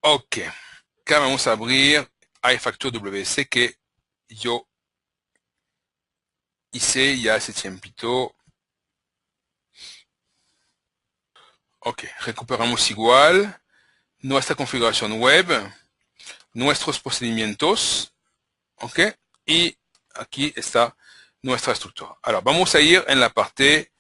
Ok. Acá vamos a abrir iFacture WC que yo hice ya hace tiempito. Ok, recuperamos igual nuestra configuración web, nuestros procedimientos, ok, y aquí está nuestra estructura. Ahora, vamos a ir en la parte,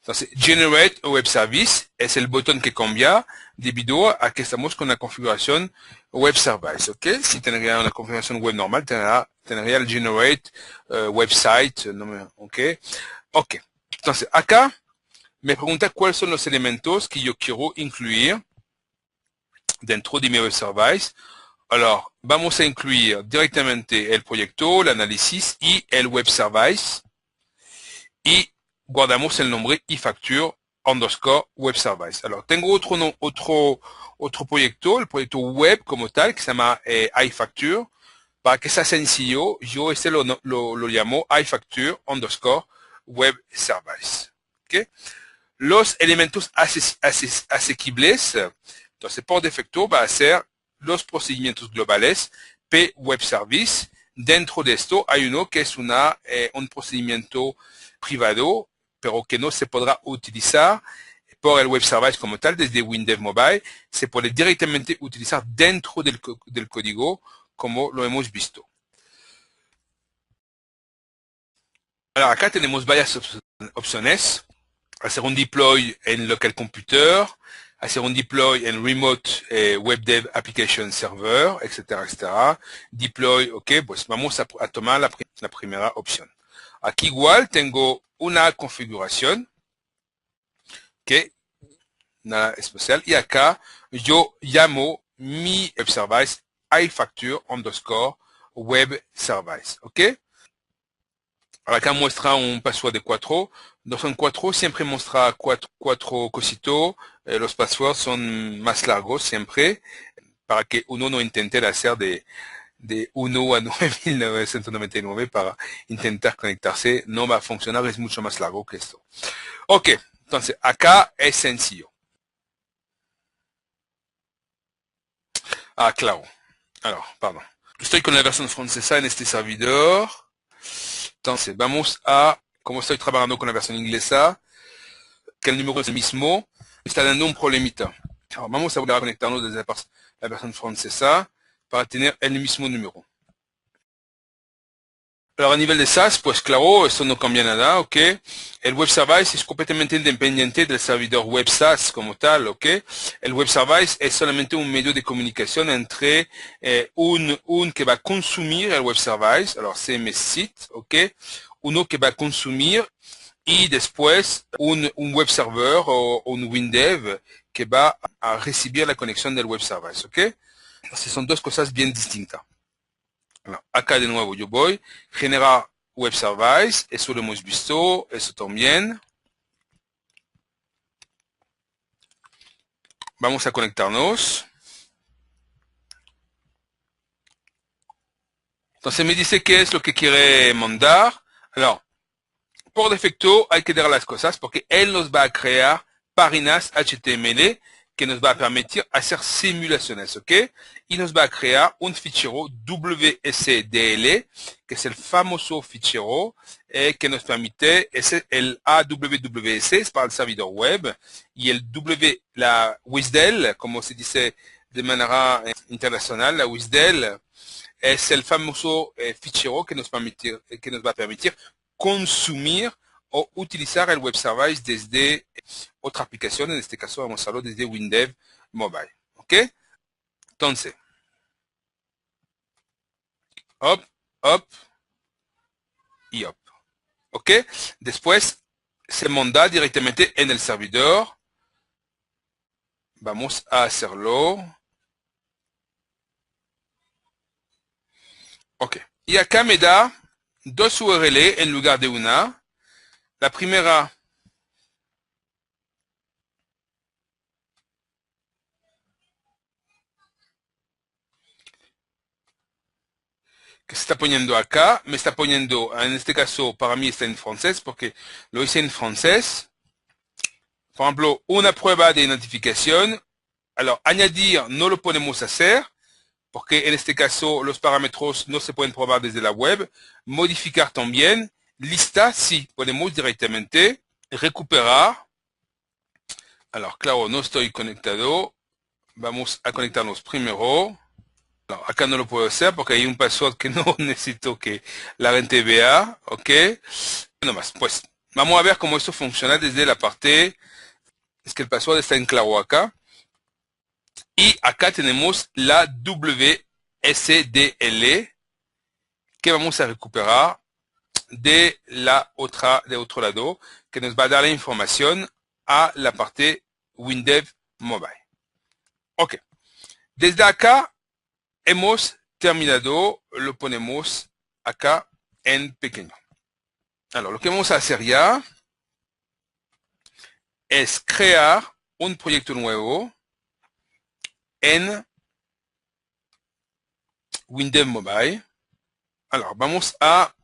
entonces, Generate Web Service es el botón que cambia debido a que estamos con la configuración Web Service, ok. Si tendría una configuración web normal, tendría el Generate Website, ok. Ok, entonces, acá me pregunta cuáles son los elementos que yo quiero incluir dentro de mi Web Service. Alors, vamos a incluir directamente el proyecto, el análisis y el Web Service. Y guardamos el nombre iFacture _ Web Service. Alors, tengo otro proyecto, el proyecto web como tal, que se llama iFacture. Para que sea sencillo, yo lo llamo iFacture _ Web Service. ¿Okay? Los elementos asequibles, entonces por defecto va a ser los procedimientos globales P Web Service. Dentro de esto hay uno que es un procedimiento privado, pero que no se podrá utilizar por el Web Service como tal desde Windev Mobile. Se puede directamente utilizar dentro del código como lo hemos visto. Ahora acá tenemos varias opciones. Hacer un deploy en local computer, hacer un deploy en remote web dev application server, etcétera, etcétera. Deploy, ok, pues vamos a tomar la primera opción. Aquí igual tengo una configuración que nada especial y acá yo llamo mi web service iFacture _ Web Service, ok. Acá muestra un password de 4. En 4 siempre muestra 4 cositos. Los passwords son más largos siempre para que uno no intente hacer de 1 a 9999 para intentar conectarse. No va a funcionar, es mucho más largo que esto. Ok, entonces acá es sencillo. Ah, claro. Alors, pardon. Estoy con la versión francesa en este servidor. Entonces, vamos a, como estoy trabajando con la versión inglesa, que el número es el mismo, está dando un problemita. Ahora, vamos a volver a conectarnos desde la versión francesa para tener el mismo número. Alors, a nivel de SaaS, pues claro, esto no cambia nada, ok. El Web Service es completamente independiente del servidor Web SaaS como tal, ok. El Web Service es solamente un medio de comunicación entre un que va a consumir el Web Service, alors CMS Site, ok. Uno que va a consumir y después un web server o un WinDev que va a recibir la conexión del Web Service, ok. Entonces son dos cosas bien distintas. Alors, acá de nuevo yo voy, generar Web Service, eso lo hemos visto, eso también. Vamos a conectarnos. Entonces me dice qué es lo que quiere mandar. Alors, por defecto hay que dar las cosas porque él nos va a crear páginas HTML que nos va a permitir hacer simulaciones, ¿ok? Y nos va a crear un fichero WSDL, que es el famoso fichero que nos permite, es el AWS, es para el servidor web, y el la WSDL, como se dice de manera internacional, la WSDL es el famoso fichero que nos va a permitir consumir o utilizar el web service desde otra aplicación. En este caso vamos a hacerlo desde Windev Mobile. ¿Ok? Entonces, up, up y up. ¿Ok? Después se manda directamente en el servidor. Vamos a hacerlo. Ok. Y acá me da dos URL en lugar de una. La primera que se está poniendo acá, me está poniendo, en este caso para mí está en francés porque lo hice en francés. Por ejemplo, una prueba de identificación Alors, añadir no lo podemos hacer, porque en este caso los parámetros no se pueden probar desde la web. Modificar también. Lista, sí, podemos directamente recuperar. Alors, claro, no estoy conectado. Vamos a conectarnos primero. Alors, acá no lo puedo hacer porque hay un password que no necesito que la gente vea. Ok. No más, pues vamos a ver cómo esto funciona desde la parte. Es que el password está en claro acá. Y acá tenemos la WSDL que vamos a recuperar de otro lado, que nos va a dar la información a la parte WinDev Mobile. Ok. Desde acá hemos terminado, lo ponemos acá en pequeño. Alors, lo que vamos a hacer ya es crear un proyecto nuevo en WinDev Mobile. Alors, vamos a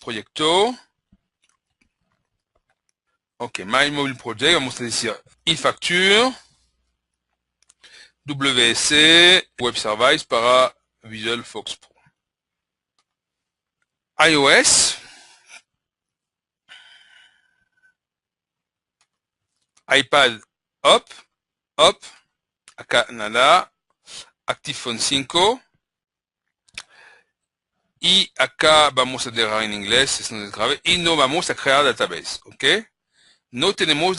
proyecto. Ok, My Mobile Project, vamos a decir e-facture, WC, Web Service para Visual Fox Pro. iOS, iPad, up, acá nada, ActivePhone 5, y acá vamos a dejar en inglés, eso no es grave, y no vamos a crear database, ¿ok? No tenemos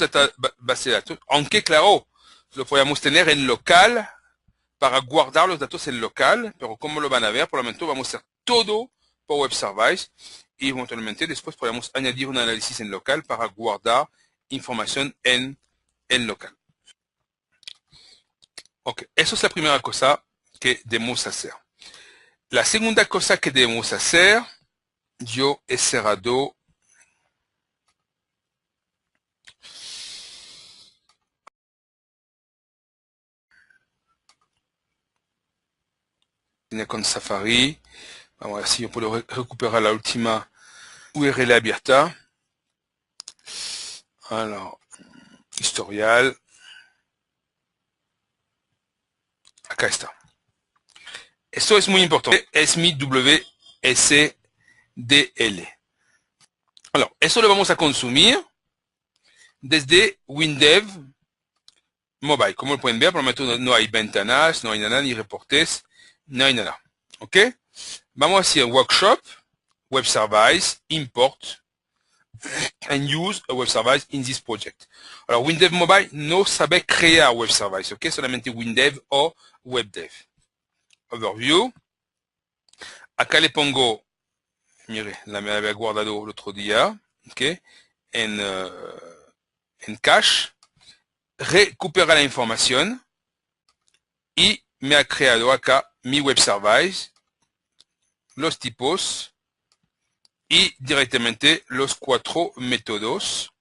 base de datos, aunque claro, lo podemos tener en local para guardar los datos en local, pero como lo van a ver, por el momento vamos a hacer todo por Web Service y eventualmente después podemos añadir un análisis en local para guardar información en local. Ok, eso es la primera cosa que debemos hacer. La segunda cosa que debemos hacer, yo he cerrado con Safari. Vamos a ver si yo puedo recuperar la última URL abierta. Alors, historial. Acá está. Esto es muy importante. Es mi WSDL. Alors, eso lo vamos a consumir desde WinDev Mobile. Como lo pueden ver, por el momento no hay ventanas, no hay nada, ni reportes, no hay nada. ¿Ok? Vamos a hacer workshop, web service, import, and use a web service in this project. Alors, WinDev Mobile no sabe crear web service, ¿ok? Solamente WinDev o WebDev. Overview. Acá le pongo, mire, la me había guardado el otro día, ¿ok? En cache. Recupera la información y me ha creado acá mi web service, los tipos y directamente los 4 métodos.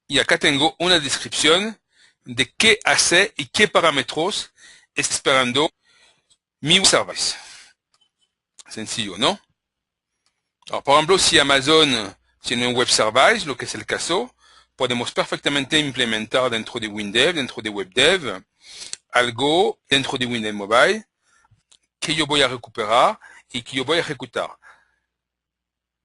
Y acá tengo una descripción de qué hace y qué parámetros está esperando mi web service. Sencillo, ¿no? Alors, por ejemplo, si Amazon tiene un web service, lo que es el caso, podemos perfectamente implementar dentro de WinDev, dentro de WebDev, algo dentro de WinDev Mobile que yo voy a recuperar y que yo voy a ejecutar.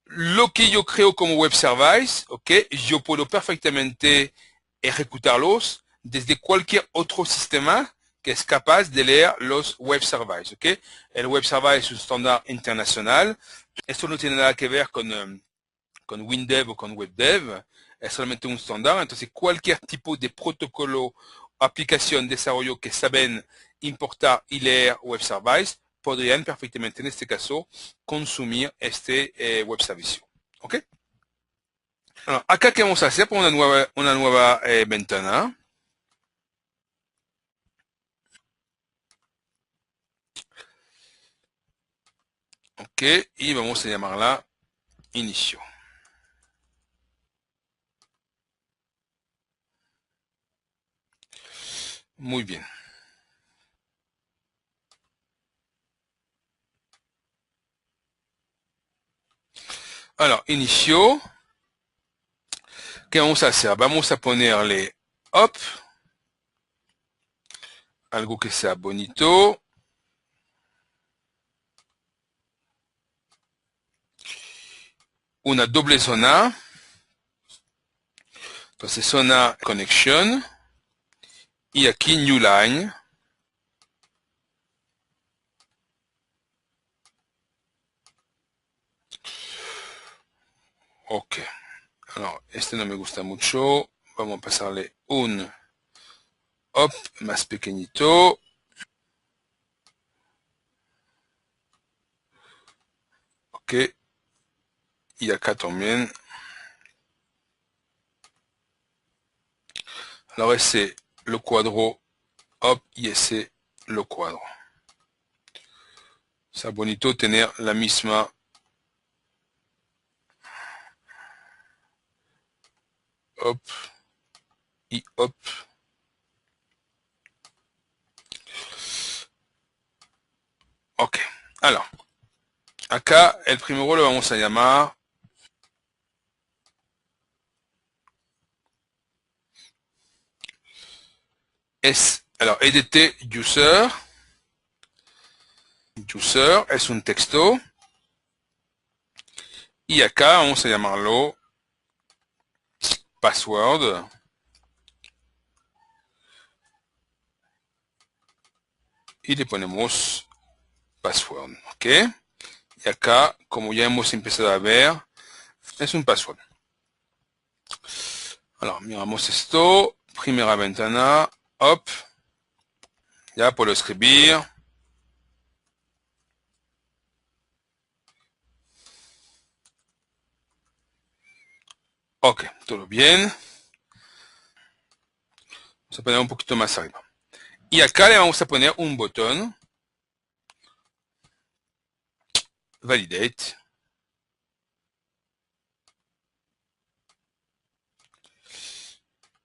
Lo que yo creo como web service, ¿ok? Yo puedo perfectamente ejecutarlos desde cualquier otro sistema que es capaz de leer los web service, ¿ok? El web service es un estándar internacional. Esto no tiene nada que ver con WinDev o con WebDev. Es solamente un estándar. Entonces, cualquier tipo de protocolo, aplicación, desarrollo que saben importar y leer web service, podrían perfectamente, en este caso, consumir este web servicio. ¿Ok? Alors, acá, ¿qué vamos a hacer? Por una nueva ventana. Ok, y vamos a llamarla inicio. Muy bien. Alors, inicio. ¿Qué vamos a hacer? Vamos a ponerle, hop, algo que sea bonito. Una doble zona. Entonces, zona connection. Y aquí, new line. Ok. Alors, este no me gusta mucho. Vamos a pasarle un, hop, más pequeñito. Ok. Y acá también. Alors, ese le cuadro, hop, y ese le cuadro. Está bonito tener la misma. Hop. Y hop. Ok. Alors, acá el primero lo vamos a llamar alors, EDT user. User es un texto. Y acá vamos a llamarlo password. Y le ponemos password. Ok. Y acá, como ya hemos empezado a ver, es un password. Alors, miramos esto. Primera ventana. Hop. Ya puedo escribir. Ok, todo bien. Vamos a poner un poquito más arriba. Y acá le vamos a poner un botón. Validate.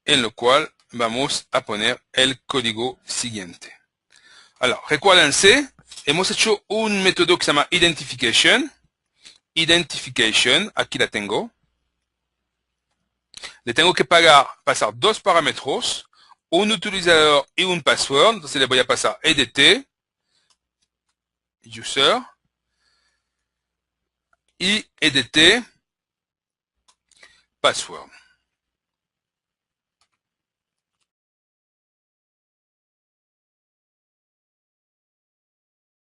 En lo cual vamos a poner el código siguiente. Alors, recuérdense, hemos hecho un método que se llama identification. Identification, aquí la tengo. Le tengo que pasar dos parámetros, un utilizador y un password. Entonces le voy a pasar EDT, user, y EDT, password.